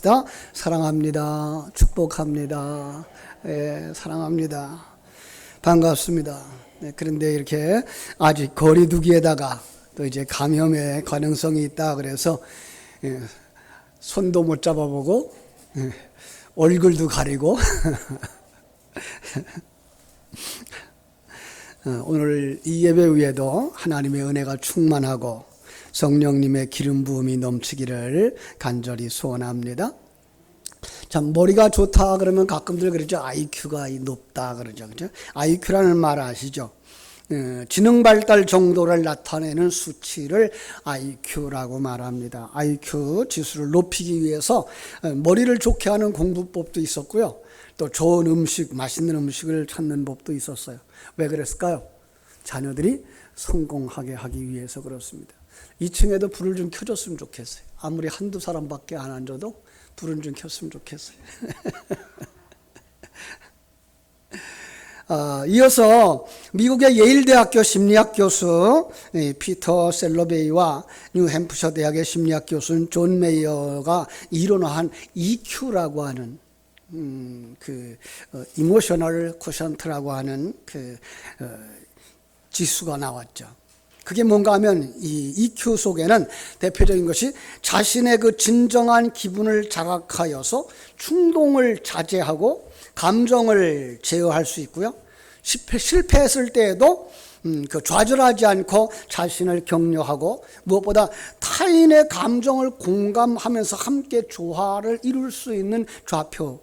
합시다. 사랑합니다. 축복합니다. 예, 사랑합니다. 반갑습니다. 네, 그런데 이렇게 아직 거리두기에다가 또 이제 감염의 가능성이 있다 그래서 손도 못 잡아보고 얼굴도 가리고 오늘 이 예배 위에도 하나님의 은혜가 충만하고 성령님의 기름 부음이 넘치기를 간절히 소원합니다. 참 머리가 좋다 그러면 가끔들 그러죠. IQ가 높다 그러죠. 그죠? IQ라는 말 아시죠? 지능 발달 정도를 나타내는 수치를 IQ라고 말합니다. IQ 지수를 높이기 위해서 머리를 좋게 하는 공부법도 있었고요. 또 좋은 음식, 맛있는 음식을 찾는 법도 있었어요. 왜 그랬을까요? 자녀들이 성공하게 하기 위해서 그렇습니다. 2층에도 불을 좀 켜줬으면 좋겠어요. 아무리 한두 사람밖에 안 앉아도 불은 좀 켰으면 좋겠어요. 이어서 미국의 예일대학교 심리학 교수 피터 셀러베이와 뉴햄프셔 대학의 심리학 교수 존 메이어가 이론화한 EQ라고 하는 이모셔널 쿼션트라고 하는 지수가 나왔죠. 그게 뭔가 하면 이 EQ 속에는 대표적인 것이 자신의 그 진정한 기분을 자각하여서 충동을 자제하고 감정을 제어할 수 있고요. 실패했을 때에도 좌절하지 않고 자신을 격려하고 무엇보다 타인의 감정을 공감하면서 함께 조화를 이룰 수 있는 좌표,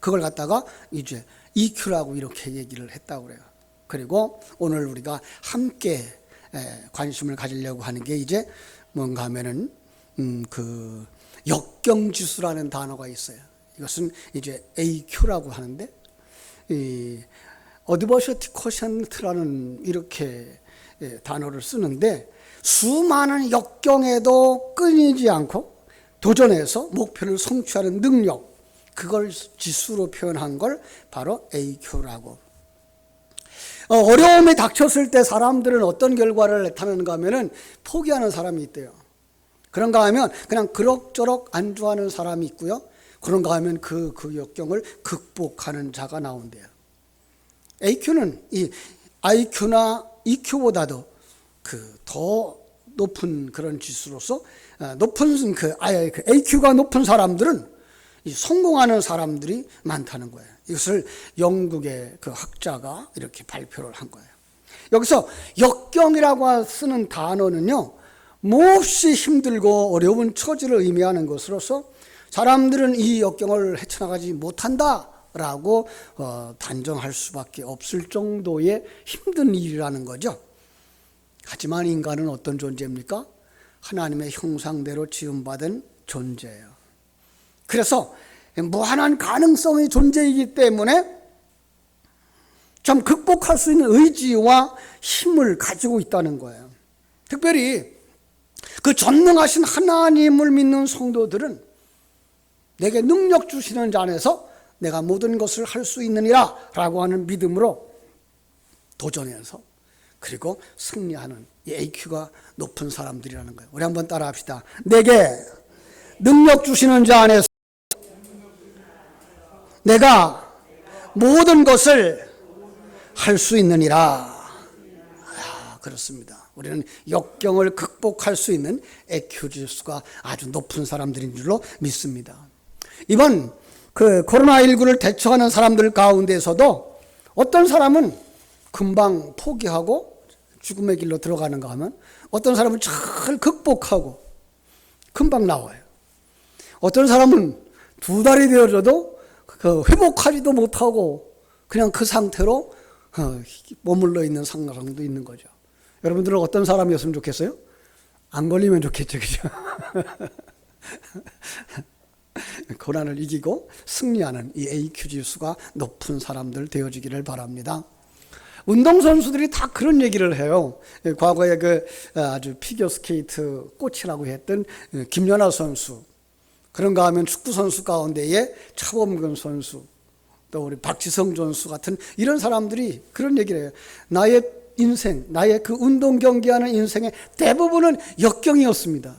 그걸 갖다가 이제 EQ라고 이렇게 얘기를 했다고 그래요. 그리고 오늘 우리가 함께 관심을 가지려고 하는 게 이제 뭔가 하면은 그 역경지수라는 단어가 있어요. 이것은 이제 AQ라고 하는데 이 어드버시티 쿼션트라는 이렇게 단어를 쓰는데 수많은 역경에도 끊이지 않고 도전해서 목표를 성취하는 능력, 그걸 지수로 표현한 걸 바로 AQ라고. 어려움이 닥쳤을 때 사람들은 어떤 결과를 나타내는가 하면은 포기하는 사람이 있대요. 그런가 하면 그냥 그럭저럭 안주하는 사람이 있고요. 그런가 하면 그 역경을 극복하는 자가 나온대요. AQ는 이 IQ나 EQ보다도 더 높은 그런 지수로서 높은 AQ가 높은 사람들은 성공하는 사람들이 많다는 거예요. 이것을 영국의 그 학자가 이렇게 발표를 한 거예요. 여기서 역경이라고 쓰는 단어는요, 몹시 힘들고 어려운 처지를 의미하는 것으로서 사람들은 이 역경을 헤쳐나가지 못한다라고 단정할 수밖에 없을 정도의 힘든 일이라는 거죠. 하지만 인간은 어떤 존재입니까? 하나님의 형상대로 지음받은 존재예요. 그래서 무한한 가능성의 존재이기 때문에 참 극복할 수 있는 의지와 힘을 가지고 있다는 거예요. 특별히 그 전능하신 하나님을 믿는 성도들은 내게 능력 주시는 자 안에서 내가 모든 것을 할 수 있느니라 라고 하는 믿음으로 도전해서 그리고 승리하는 이 AQ가 높은 사람들이라는 거예요. 우리 한번 따라 합시다. 내게 능력 주시는 자 안에서 내가 모든 것을 할 수 있느니라. 그렇습니다. 우리는 역경을 극복할 수 있는 EQ 지수가 아주 높은 사람들인 줄로 믿습니다. 이번 코로나19를 대처하는 사람들 가운데서도 어떤 사람은 금방 포기하고 죽음의 길로 들어가는가 하면 어떤 사람은 잘 극복하고 금방 나와요. 어떤 사람은 2달이 되어져도 회복하지도 못하고 그냥 그 상태로 머물러 있는 상황도 있는 거죠. 여러분들은 어떤 사람이었으면 좋겠어요? 안 걸리면 좋겠죠, 그죠? 고난을 이기고 승리하는 이 AQ 지수가 높은 사람들 되어지기를 바랍니다. 운동선수들이 다 그런 얘기를 해요. 과거에 아주 피겨스케이트 꽃이라고 했던 김연아 선수, 그런가 하면 축구선수 가운데에 차범근 선수, 또 우리 박지성 선수 같은 이런 사람들이 그런 얘기를 해요. 나의 인생, 나의 그 운동 경기하는 인생의 대부분은 역경이었습니다.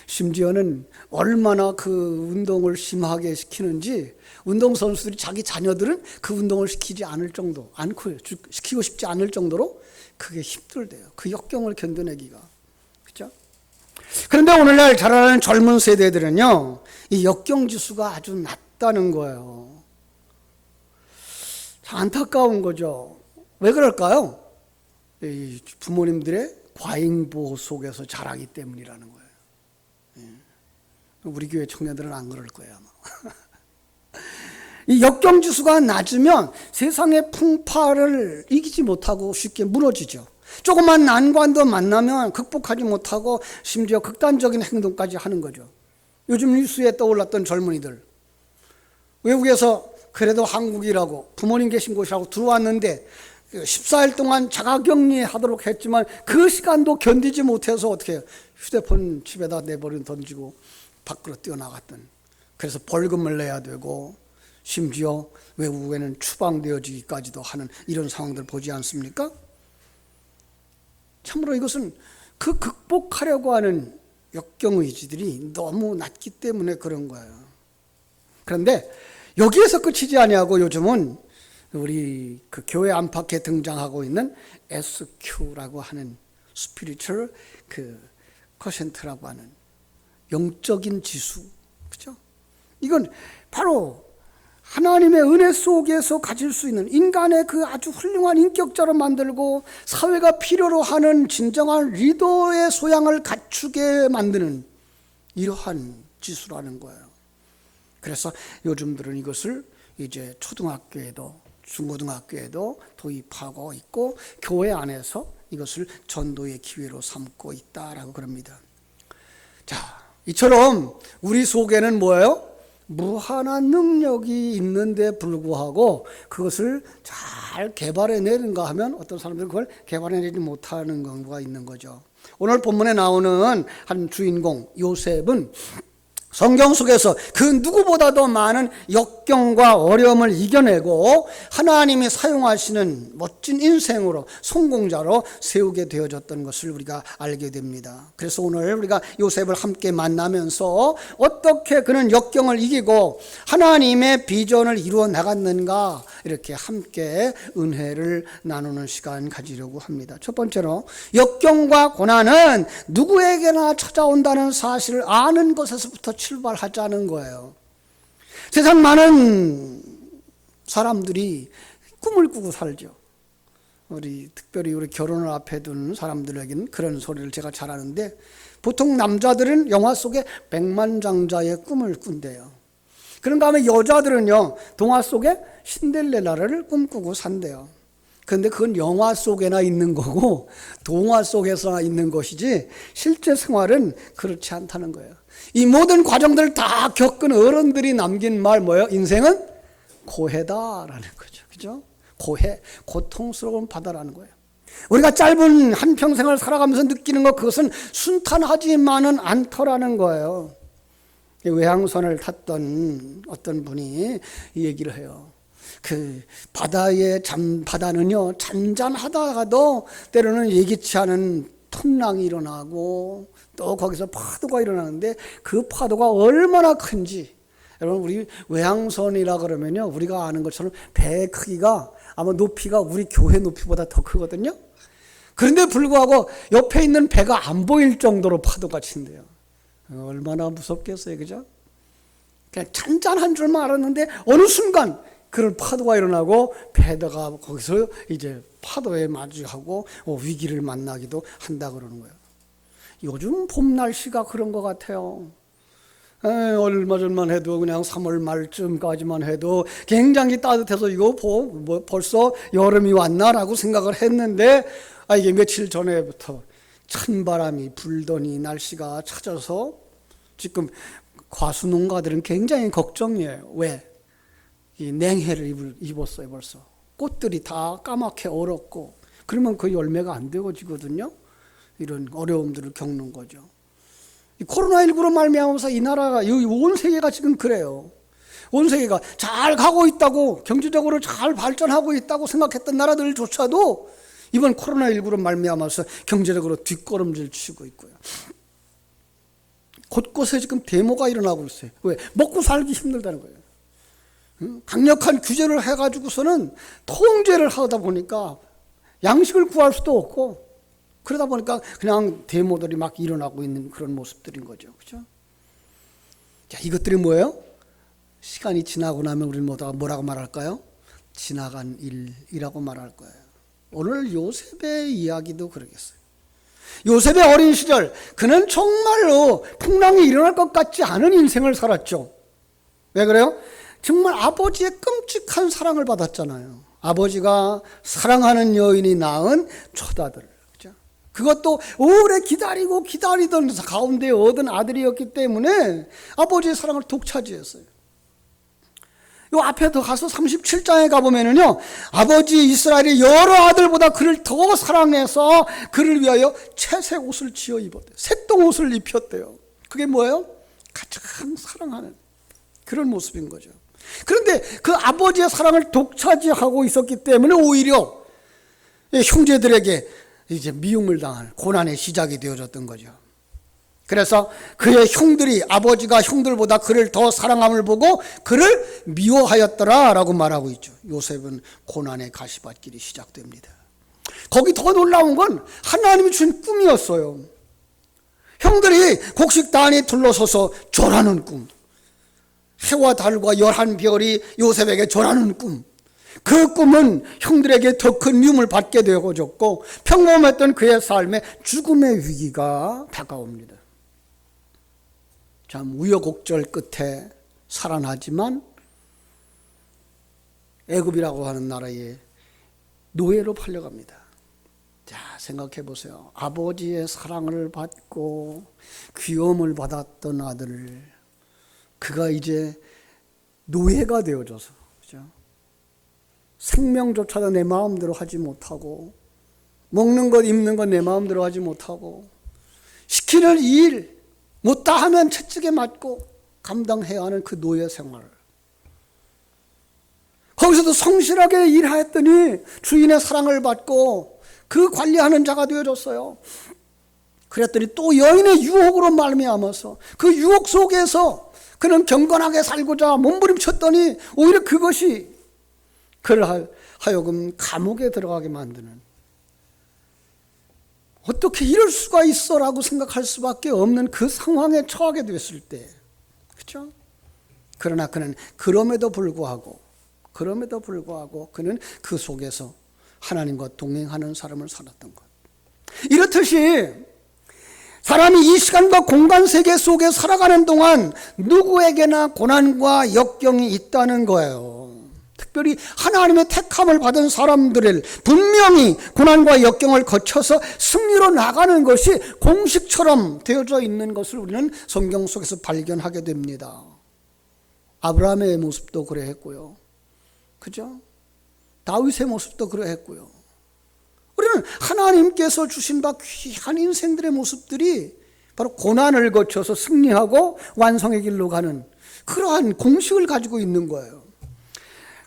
심지어는 얼마나 그 운동을 심하게 시키는지 운동선수들이 자기 자녀들은 그 운동을 시키지 않을 정도, 시키고 싶지 않을 정도로 그게 힘들대요. 그 역경을 견뎌내기가. 그죠? 그런데 오늘날 자라나는 젊은 세대들은요, 이 역경 지수가 아주 낮다는 거예요. 안타까운 거죠. 왜 그럴까요? 이 부모님들의 과잉보호 속에서 자라기 때문이라는 거예요. 우리 교회 청년들은 안 그럴 거예요, 아마. 이 역경 지수가 낮으면 세상의 풍파를 이기지 못하고 쉽게 무너지죠. 조그만 난관도 만나면 극복하지 못하고 심지어 극단적인 행동까지 하는 거죠. 요즘 뉴스에 떠올랐던 젊은이들, 외국에서 그래도 한국이라고 부모님 계신 곳이라고 들어왔는데 14일 동안 자가격리 하도록 했지만 그 시간도 견디지 못해서 어떻게 해요? 휴대폰 집에다 내버려 던지고 밖으로 뛰어나갔던, 그래서 벌금을 내야 되고 심지어 외국에는 추방되어지기까지도 하는 이런 상황들 보지 않습니까? 참으로 이것은 그 극복하려고 하는 역경의지들이 너무 낮기 때문에 그런 거예요. 그런데 여기에서 끝이지 아니하고 요즘은 우리 그 교회 안팎에 등장하고 있는 SQ라고 하는 스피리추얼 그 쿼션트라고 하는 영적인 지수, 그죠? 이건 바로 하나님의 은혜 속에서 가질 수 있는 인간의 그 아주 훌륭한 인격자로 만들고 사회가 필요로 하는 진정한 리더의 소양을 갖추게 만드는 이러한 지수라는 거예요. 그래서 요즘들은 이것을 이제 초등학교에도 중고등학교에도 도입하고 있고 교회 안에서 이것을 전도의 기회로 삼고 있다라고 그럽니다. 자, 이처럼 우리 속에는 뭐예요? 무한한 능력이 있는데 불구하고 그것을 잘 개발해내는가 하면 어떤 사람들은 그걸 개발해내지 못하는 경우가 있는 거죠. 오늘 본문에 나오는 한 주인공 요셉은 성경 속에서 그 누구보다도 많은 역경과 어려움을 이겨내고 하나님이 사용하시는 멋진 인생으로 성공자로 세우게 되어졌던 것을 우리가 알게 됩니다. 그래서 오늘 우리가 요셉을 함께 만나면서 어떻게 그는 역경을 이기고 하나님의 비전을 이루어 나갔는가 이렇게 함께 은혜를 나누는 시간 가지려고 합니다. 첫 번째로 역경과 고난은 누구에게나 찾아온다는 사실을 아는 것에서부터 출발하자는 거예요. 세상 많은 사람들이 꿈을 꾸고 살죠. 특별히 우리 결혼을 앞에 둔 사람들에게는 그런 소리를 제가 잘 아는데, 보통 남자들은 영화 속에 백만장자의 꿈을 꾼대요. 그런가 하면 여자들은요, 동화 속에 신데렐라를 꿈꾸고 산대요. 그런데 그건 영화 속에나 있는 거고 동화 속에서나 있는 것이지 실제 생활은 그렇지 않다는 거예요. 이 모든 과정들을 다 겪은 어른들이 남긴 말 뭐예요? 인생은 고해다라는 거죠. 그죠? 고해, 고통스러운 바다라는 거예요. 우리가 짧은 한평생을 살아가면서 느끼는 것, 그것은 순탄하지만은 않더라는 거예요. 외항선을 탔던 어떤 분이 이 얘기를 해요. 그 바다는요, 잔잔하다가도 때로는 예기치 않은 풍랑이 일어나고 또 거기서 파도가 일어나는데 그 파도가 얼마나 큰지, 여러분 우리 외항선이라 그러면요, 우리가 아는 것처럼 배의 크기가 아마 높이가 우리 교회 높이보다 더 크거든요. 그런데 불구하고 옆에 있는 배가 안 보일 정도로 파도가 친대요. 얼마나 무섭겠어요, 그죠? 그냥 잔잔한 줄만 알았는데 어느 순간 그런 파도가 일어나고 배다가 거기서 이제 파도에 마주하고 위기를 만나기도 한다 그러는 거예요. 요즘 봄 날씨가 그런 것 같아요. 얼마 전만 해도 그냥 3월 말쯤까지만 해도 굉장히 따뜻해서 이거 벌써 여름이 왔나라고 생각을 했는데, 이게 며칠 전에부터 찬바람이 불더니 날씨가 찾아서 지금 과수농가들은 굉장히 걱정이에요. 왜? 이 냉해를 입었어요. 벌써 꽃들이 다 까맣게 얼었고, 그러면 그 열매가 안 되어지거든요. 이런 어려움들을 겪는 거죠. 이 코로나19로 말미암아서 이 나라가, 온 세계가 지금 그래요. 온 세계가 잘 가고 있다고, 경제적으로 잘 발전하고 있다고 생각했던 나라들조차도 이번 코로나19로 말미암아서 경제적으로 뒷걸음질 치고 있고요. 곳곳에 지금 데모가 일어나고 있어요. 왜? 먹고 살기 힘들다는 거예요. 강력한 규제를 해가지고서는 통제를 하다 보니까 양식을 구할 수도 없고, 그러다 보니까 그냥 데모들이 막 일어나고 있는 그런 모습들인 거죠. 그죠? 자, 이것들이 뭐예요? 시간이 지나고 나면 우리는 뭐라고 말할까요? 지나간 일이라고 말할 거예요. 오늘 요셉의 이야기도 그러겠어요. 요셉의 어린 시절, 그는 정말로 풍랑이 일어날 것 같지 않은 인생을 살았죠. 왜 그래요? 정말 아버지의 끔찍한 사랑을 받았잖아요. 아버지가 사랑하는 여인이 낳은 초다들. 그죠? 그것도 오래 기다리던 가운데 얻은 아들이었기 때문에 아버지의 사랑을 독차지했어요. 요 앞에 더 가서 37장에 가보면은요, 아버지 이스라엘이 여러 아들보다 그를 더 사랑해서 그를 위하여 채색 옷을 지어 입었대요. 색동 옷을 입혔대요. 그게 뭐예요? 가장 사랑하는 그런 모습인 거죠. 그런데 그 아버지의 사랑을 독차지하고 있었기 때문에 오히려 형제들에게 이제 미움을 당할 고난의 시작이 되어졌던 거죠. 그래서 그의 형들이, 아버지가 형들보다 그를 더 사랑함을 보고 그를 미워하였더라라고 말하고 있죠. 요셉은 고난의 가시밭길이 시작됩니다. 거기 더 놀라운 건 하나님이 준 꿈이었어요. 형들이 곡식단에 둘러서서 절하는 꿈, 해와 달과 11별이 요셉에게 절하는 꿈, 그 꿈은 형들에게 더 큰 미움을 받게 되어졌고 평범했던 그의 삶에 죽음의 위기가 다가옵니다. 참 우여곡절 끝에 살아나지만 애굽이라고 하는 나라에 노예로 팔려갑니다. 자, 생각해 보세요. 아버지의 사랑을 받고 귀여움을 받았던 아들, 그가 이제 노예가 되어져서, 그죠? 생명조차도 내 마음대로 하지 못하고, 먹는 것 입는 것 내 마음대로 하지 못하고, 시키는 일 못다 하면 채찍에 맞고 감당해야 하는 그 노예 생활. 거기서도 성실하게 일했더니 주인의 사랑을 받고 그 관리하는 자가 되어졌어요. 그랬더니 또 여인의 유혹으로 말미암아서 그 유혹 속에서 그는 경건하게 살고자 몸부림쳤더니 오히려 그것이 그를 하여금 감옥에 들어가게 만드는, 어떻게 이럴 수가 있어라고 생각할 수밖에 없는 그 상황에 처하게 됐을 때, 그렇죠? 그러나 그는 그럼에도 불구하고 그는 그 속에서 하나님과 동행하는 삶을 살았던 것. 이렇듯이 사람이 이 시간과 공간 세계 속에 살아가는 동안 누구에게나 고난과 역경이 있다는 거예요. 특별히 하나님의 택함을 받은 사람들을 분명히 고난과 역경을 거쳐서 승리로 나가는 것이 공식처럼 되어져 있는 것을 우리는 성경 속에서 발견하게 됩니다. 아브라함의 모습도 그러했고요. 그죠? 다윗의 모습도 그러했고요. 우리는 하나님께서 주신 바 귀한 인생들의 모습들이 바로 고난을 거쳐서 승리하고 완성의 길로 가는 그러한 공식을 가지고 있는 거예요.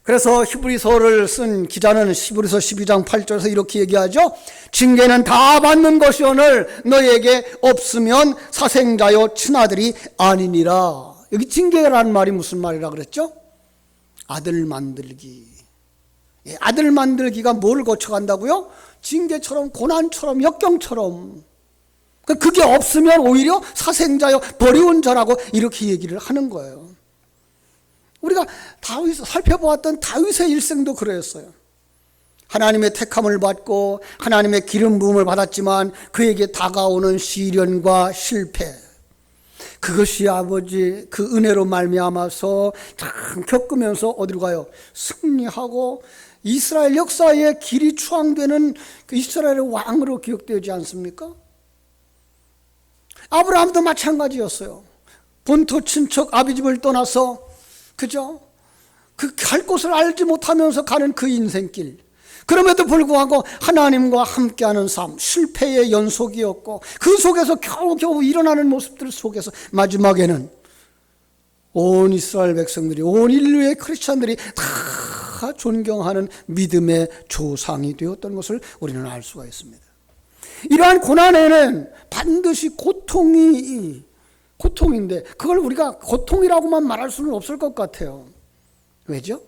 그래서 히브리서를 쓴 기자는 히브리서 12장 8절에서 이렇게 얘기하죠. 징계는 다 받는 것이오늘 너희에게 없으면 사생자요 친아들이 아니니라. 여기 징계라는 말이 무슨 말이라 그랬죠? 아들 만들기. 아들 만들기가 뭘 거쳐간다고요? 징계처럼, 고난처럼, 역경처럼. 그게 없으면 오히려 사생자요 버리운 자라고 이렇게 얘기를 하는 거예요. 우리가 다윗을 살펴보았던 다윗의 일생도 그랬어요. 하나님의 택함을 받고 하나님의 기름 부음을 받았지만 그에게 다가오는 시련과 실패, 그것이 아버지 그 은혜로 말미암아서 참 겪으면서 어디로 가요? 승리하고 이스라엘 역사의 길이 추앙되는 그 이스라엘의 왕으로 기억되지 않습니까? 아브라함도 마찬가지였어요. 본토 친척 아비집을 떠나서, 그죠? 그 갈 곳을 알지 못하면서 가는 그 인생길. 그럼에도 불구하고 하나님과 함께하는 삶, 실패의 연속이었고 그 속에서 겨우겨우 일어나는 모습들 속에서 마지막에는 온 이스라엘 백성들이, 온 인류의 크리스찬들이 다 존경하는 믿음의 조상이 되었던 것을 우리는 알 수가 있습니다. 이러한 고난에는 반드시 고통이 고통인데 그걸 우리가 고통이라고만 말할 수는 없을 것 같아요. 왜죠?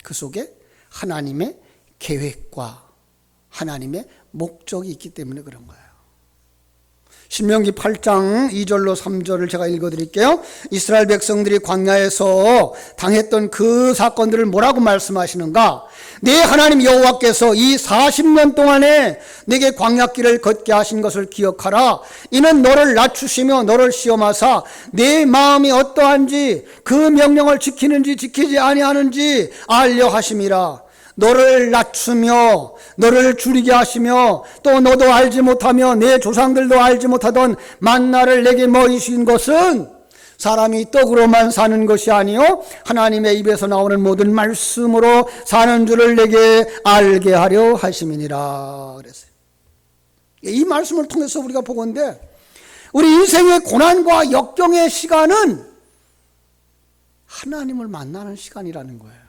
그 속에 하나님의 계획과 하나님의 목적이 있기 때문에 그런 거예요. 신명기 8장 2절로 3절을 제가 읽어드릴게요. 이스라엘 백성들이 광야에서 당했던 그 사건들을 뭐라고 말씀하시는가? 내 하나님 여호와께서 이 40년 동안에 내게 광야길을 걷게 하신 것을 기억하라. 이는 너를 낮추시며 너를 시험하사 내 마음이 어떠한지 그 명령을 지키는지 지키지 아니하는지 알려 하심이라. 너를 낮추며 너를 줄이게 하시며 또 너도 알지 못하며 내 조상들도 알지 못하던 만나를 내게 먹이신 것은 사람이 떡으로만 사는 것이 아니요 하나님의 입에서 나오는 모든 말씀으로 사는 줄을 내게 알게 하려 하심이니라 그랬어요. 이 말씀을 통해서 우리가 보건대 우리 인생의 고난과 역경의 시간은 하나님을 만나는 시간이라는 거예요.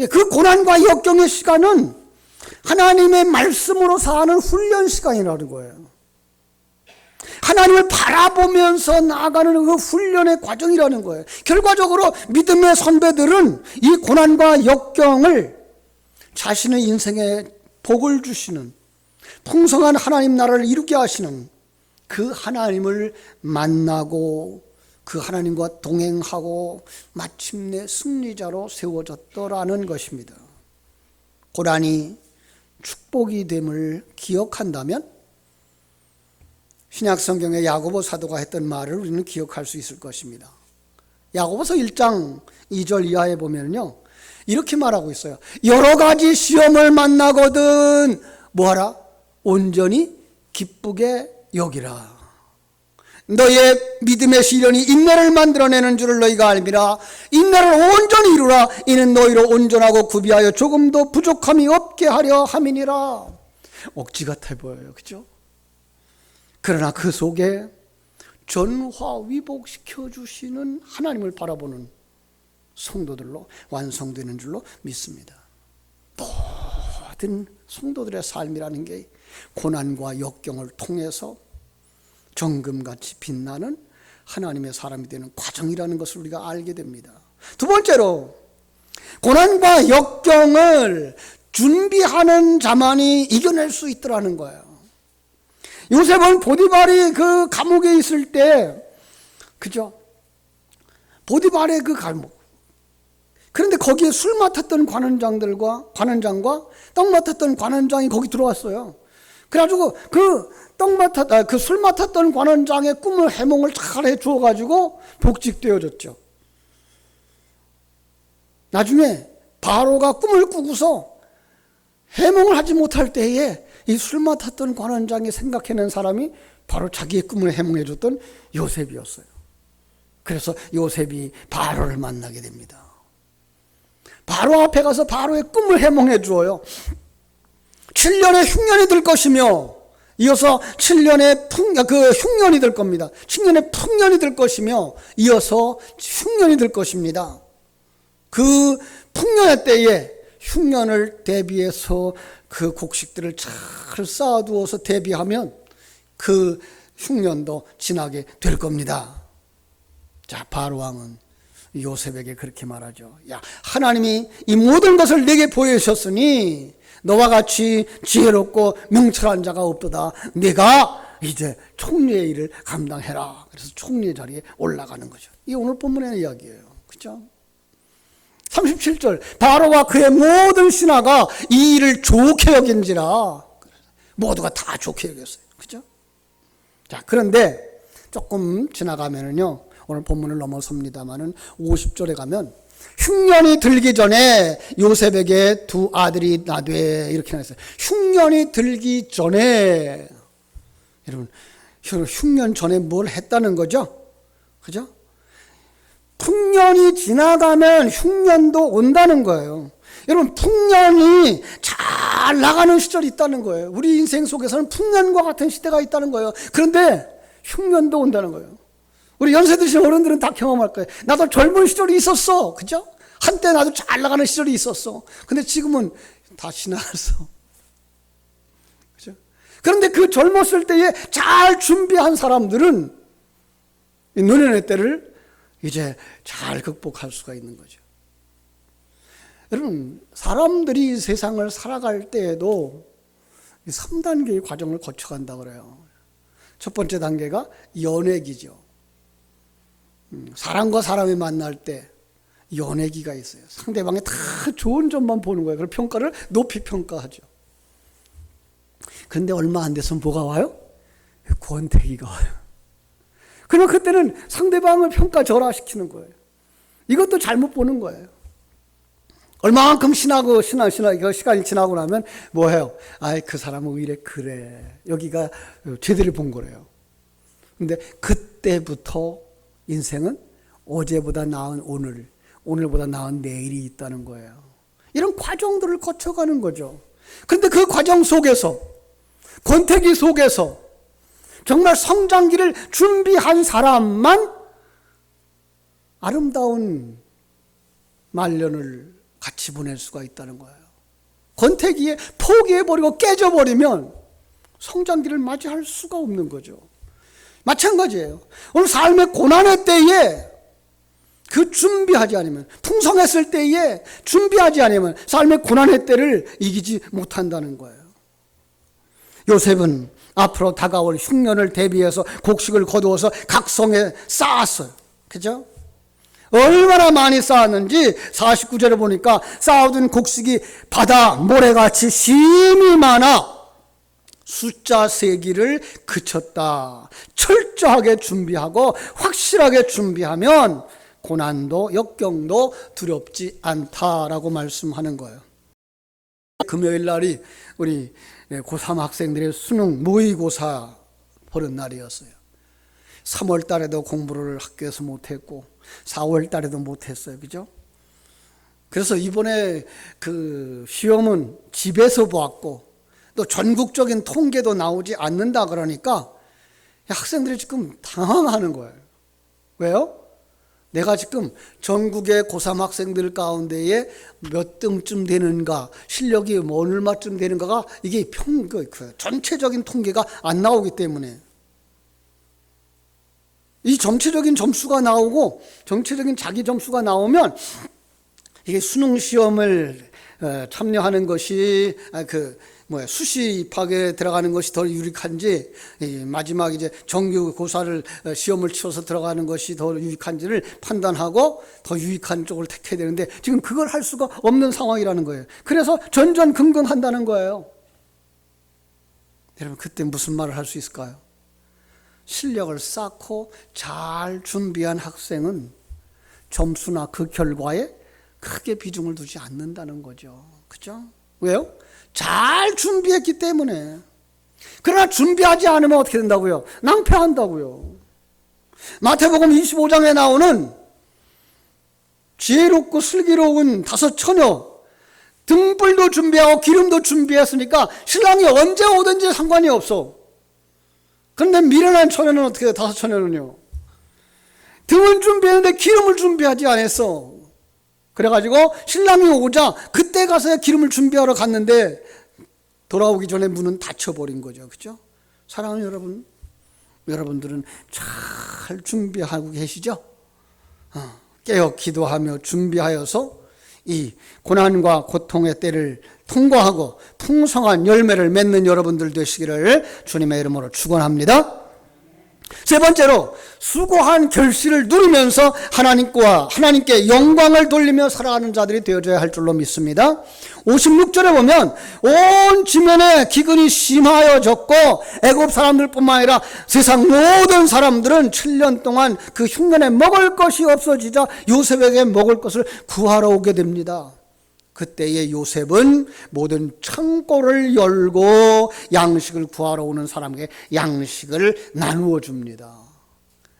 그 고난과 역경의 시간은 하나님의 말씀으로 사는 훈련 시간이라는 거예요. 하나님을 바라보면서 나아가는 그 훈련의 과정이라는 거예요. 결과적으로 믿음의 선배들은 이 고난과 역경을 자신의 인생에 복을 주시는 풍성한 하나님 나라를 이루게 하시는 그 하나님을 만나고 그 하나님과 동행하고 마침내 승리자로 세워졌더라는 것입니다. 고난이 축복이 됨을 기억한다면 신약 성경의 야고보 사도가 했던 말을 우리는 기억할 수 있을 것입니다. 야고보서 1장 2절 이하에 보면요 이렇게 말하고 있어요. 여러 가지 시험을 만나거든 뭐하라? 온전히 기쁘게 여기라. 너의 믿음의 시련이 인내를 만들어내는 줄을 너희가 알미라. 인내를 온전히 이루라. 이는 너희로 온전하고 구비하여 조금도 부족함이 없게 하려 함이니라. 억지 같아 보여요. 그죠? 그러나 그 속에 전화위복시켜 주시는 하나님을 바라보는 성도들로 완성되는 줄로 믿습니다. 모든 성도들의 삶이라는 게 고난과 역경을 통해서 정금같이 빛나는 하나님의 사람이 되는 과정이라는 것을 우리가 알게 됩니다. 두 번째로 고난과 역경을 준비하는 자만이 이겨낼 수 있더라는 거예요. 요셉은 보디발이 그 감옥에 있을 때 그죠? 보디발의 그 감옥 그런데 거기에 술 맡았던 관원장과 떡 맡았던 관원장이 거기 들어왔어요. 그래가지고 그 술 맡았던 관원장의 꿈을 해몽을 잘 해주어가지고 복직되어졌죠. 나중에 바로가 꿈을 꾸고서 해몽을 하지 못할 때에 이 술 맡았던 관원장이 생각해낸 사람이 바로 자기의 꿈을 해몽해줬던 요셉이었어요. 그래서 요셉이 바로를 만나게 됩니다. 바로 앞에 가서 바로의 꿈을 해몽해 주어요. 7년의 흉년이 들 것이며 이어서 7년의 흉년이 될 겁니다. 7년의 풍년이 될 것이며 이어서 흉년이 될 것입니다. 그 풍년의 때에 흉년을 대비해서 그 곡식들을 잘 쌓아두어서 대비하면 그 흉년도 지나게 될 겁니다. 자, 바로 왕은 요셉에게 그렇게 말하죠. 야, 하나님이 이 모든 것을 내게 보여주셨으니 너와 같이 지혜롭고 명철한 자가 없도다. 네가 이제 총리의 일을 감당해라. 그래서 총리의 자리에 올라가는 거죠. 이게 오늘 본문의 이야기예요. 그렇죠? 37절 바로와 그의 모든 신하가 이 일을 좋게 여긴지라. 모두가 다 좋게 여겼어요. 그렇죠? 자, 그런데 조금 지나가면은요. 오늘 본문을 넘어섭니다마는 50절에 가면 흉년이 들기 전에 요셉에게 두 아들이 나되 이렇게 나왔어요. 흉년이 들기 전에 여러분 흉년 전에 뭘 했다는 거죠? 그죠? 풍년이 지나가면 흉년도 온다는 거예요. 여러분 풍년이 잘 나가는 시절이 있다는 거예요. 우리 인생 속에서는 풍년과 같은 시대가 있다는 거예요. 그런데 흉년도 온다는 거예요. 우리 연세 드신 어른들은 다 경험할 거예요. 나도 젊은 시절이 있었어. 그죠? 한때 나도 잘 나가는 시절이 있었어. 근데 지금은 다 지나갔어. 그죠? 그런데 그 젊었을 때에 잘 준비한 사람들은 이 노년의 때를 이제 잘 극복할 수가 있는 거죠. 여러분, 사람들이 세상을 살아갈 때에도 3단계의 과정을 거쳐간다 그래요. 첫 번째 단계가 연애기죠. 사람과 사람이 만날 때 연애기가 있어요. 상대방의 다 좋은 점만 보는 거예요. 그래서 평가를 높이 평가하죠. 그런데 얼마 안 돼서 뭐가 와요? 권태기가 와요. 그러면 그때는 상대방을 평가절하시키는 거예요. 이것도 잘못 보는 거예요. 얼마만큼 시간이 지나고 나면 뭐 해요? 아이, 그 사람은 왜 이래 그래. 여기가 제대로 본 거래요. 근데 그때부터 인생은 어제보다 나은 오늘, 오늘보다 나은 내일이 있다는 거예요. 이런 과정들을 거쳐가는 거죠. 그런데 그 과정 속에서, 권태기 속에서 정말 성장기를 준비한 사람만 아름다운 말년을 같이 보낼 수가 있다는 거예요. 권태기에 포기해버리고 깨져버리면 성장기를 맞이할 수가 없는 거죠. 마찬가지예요. 오늘 삶의 고난의 때에 그 준비하지 않으면, 풍성했을 때에 준비하지 않으면 삶의 고난의 때를 이기지 못한다는 거예요. 요셉은 앞으로 다가올 흉년을 대비해서 곡식을 거두어서 각성에 쌓았어요. 그죠? 얼마나 많이 쌓았는지 49절에 보니까 쌓아둔 곡식이 바다 모래같이 심이 많아 숫자 세기를 그쳤다. 철저하게 준비하고 확실하게 준비하면 고난도 역경도 두렵지 않다라고 말씀하는 거예요. 금요일 날이 우리 고3 학생들의 수능 모의고사 보는 날이었어요. 3월 달에도 공부를 학교에서 못했고 4월 달에도 못했어요. 그죠? 그래서 이번에 그 시험은 집에서 보았고 또 전국적인 통계도 나오지 않는다 그러니까 학생들이 지금 당황하는 거예요. 왜요? 내가 지금 전국의 고3 학생들 가운데에 몇 등쯤 되는가, 실력이 얼마쯤 되는가가 이게 전체적인 통계가 안 나오기 때문에 이 전체적인 점수가 나오고 전체적인 자기 점수가 나오면 이게 수능 시험을 참여하는 것이 수시 입학에 들어가는 것이 더 유익한지 마지막 이제 정규 고사를 시험을 치러서 들어가는 것이 더 유익한지를 판단하고 더 유익한 쪽을 택해야 되는데 지금 그걸 할 수가 없는 상황이라는 거예요. 그래서 전전긍긍한다는 거예요. 여러분, 그때 무슨 말을 할 수 있을까요? 실력을 쌓고 잘 준비한 학생은 점수나 그 결과에 크게 비중을 두지 않는다는 거죠. 그죠? 왜요? 잘 준비했기 때문에. 그러나 준비하지 않으면 어떻게 된다고요? 낭패한다고요. 마태복음 25장에 나오는 지혜롭고 슬기로운 5 처녀, 등불도 준비하고 기름도 준비했으니까 신랑이 언제 오든지 상관이 없어. 그런데 미련한 처녀는 어떻게 해요? 5 처녀는요. 등은 준비했는데 기름을 준비하지 않았어. 그래가지고 신랑이 오자 그때 가서 기름을 준비하러 갔는데 돌아오기 전에 문은 닫혀버린 거죠. 그죠? 사랑하는 여러분, 여러분들은 잘 준비하고 계시죠? 깨어 기도하며 준비하여서 이 고난과 고통의 때를 통과하고 풍성한 열매를 맺는 여러분들 되시기를 주님의 이름으로 축원합니다. 세 번째로 수고한 결실을 누리면서 하나님께 영광을 돌리며 살아가는 자들이 되어져야 할 줄로 믿습니다. 56절에 보면 온 지면에 기근이 심하여졌고 애굽 사람들뿐만 아니라 세상 모든 사람들은 7년 동안 그 흉년에 먹을 것이 없어지자 요셉에게 먹을 것을 구하러 오게 됩니다. 그때의 요셉은 모든 창고를 열고 양식을 구하러 오는 사람에게 양식을 나누어 줍니다.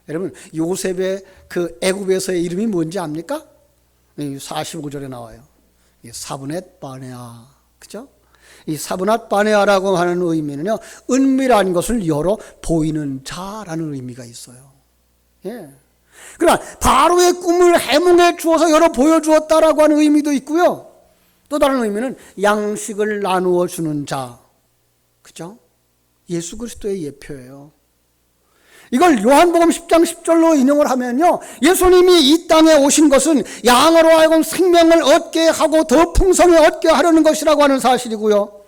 여러분, 요셉의 그 애굽에서의 이름이 뭔지 압니까? 45절에 나와요. 사브넷 바네아. 그죠? 이 사브낫 바네아라고 하는 의미는요, 은밀한 것을 열어 보이는 자라는 의미가 있어요. 예. 그러나 바로의 꿈을 해몽해 주어서 열어 보여주었다라고 하는 의미도 있고요. 또 다른 의미는 양식을 나누어 주는 자. 그죠? 예수 그리스도의 예표예요. 이걸 요한복음 10장 10절로 인용을 하면요, 예수님이 이 땅에 오신 것은 양으로 하여금 생명을 얻게 하고 더 풍성히 얻게 하려는 것이라고 하는 사실이고요.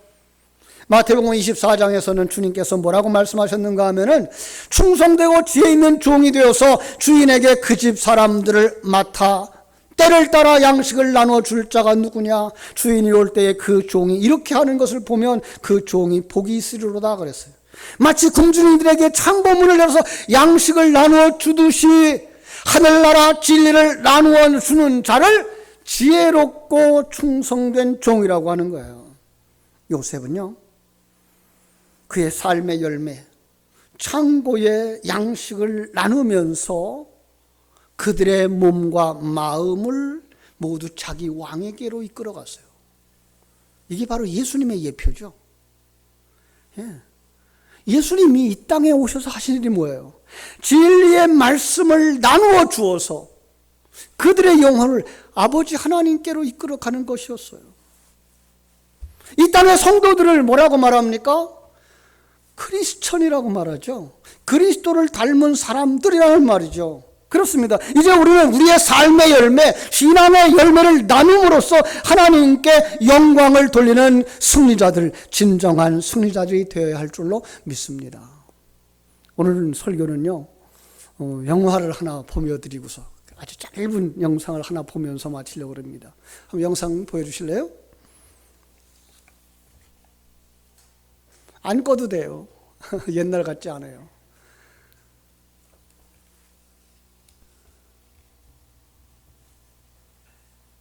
마태복음 24장에서는 주님께서 뭐라고 말씀하셨는가 하면은 충성되고 지혜 있는 종이 되어서 주인에게 그 집 사람들을 맡아 때를 따라 양식을 나눠 줄 자가 누구냐? 주인이 올 때에 그 종이 이렇게 하는 것을 보면 그 종이 복이 있으리로다 그랬어요. 마치 공주님들에게 창보문을 열어서 양식을 나누어 주듯이 하늘나라 진리를 나누어 주는 자를 지혜롭고 충성된 종이라고 하는 거예요. 요셉은요, 그의 삶의 열매, 창고의 양식을 나누면서 그들의 몸과 마음을 모두 자기 왕에게로 이끌어갔어요. 이게 바로 예수님의 예표죠. 예수님이 이 땅에 오셔서 하신 일이 뭐예요? 진리의 말씀을 나누어 주어서 그들의 영혼을 아버지 하나님께로 이끌어가는 것이었어요. 이 땅의 성도들을 뭐라고 말합니까? 크리스천이라고 말하죠. 그리스도를 닮은 사람들이라는 말이죠. 그렇습니다. 이제 우리는 우리의 삶의 열매, 신앙의 열매를 나눔으로써 하나님께 영광을 돌리는 승리자들, 진정한 승리자들이 되어야 할 줄로 믿습니다. 오늘 설교는요, 영화를 하나 보여드리고서 아주 짧은 영상을 하나 보면서 마치려고 합니다. 한번 영상 보여주실래요? 안 꺼도 돼요. 옛날 같지 않아요.